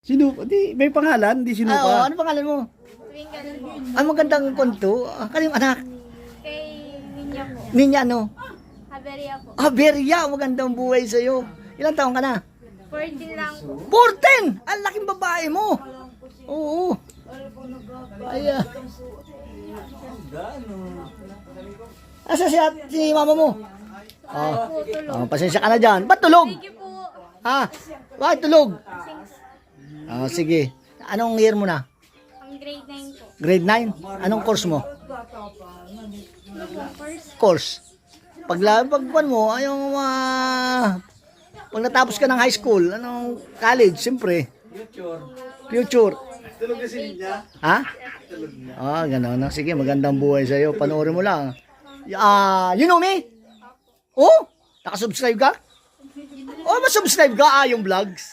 Sinupa? Di, may pangalan, di sinupa. Ano pangalan mo? Twinkle po. Ang magandang kwento. Kaniyong anak? Kay Ninya po. Ninya ano? Haberia po. Beria, magandang buhay sa'yo. Ilang taong ka na? 14 lang po. 14! Ang laking babae mo. Oo. Ay, asa si mama mo? Po, tulog. Pasensya ka na dyan. Ba't tulog? Thank you po. Ha? Bakit tulog? Since Sige. Anong year mo na? ang grade 9 po. Grade 9? Anong course mo? Ano po, first? Course. Pagbuwan mo, pag natapos ka ng high school, anong college, siyempre. Future. Tulog na si Ninya. Ha? Gano'n. Sige, magandang buhay sa'yo. Panoorin mo lang. You know me? Oh? Nakasubscribe ka? Oh, masubscribe ka yung vlogs.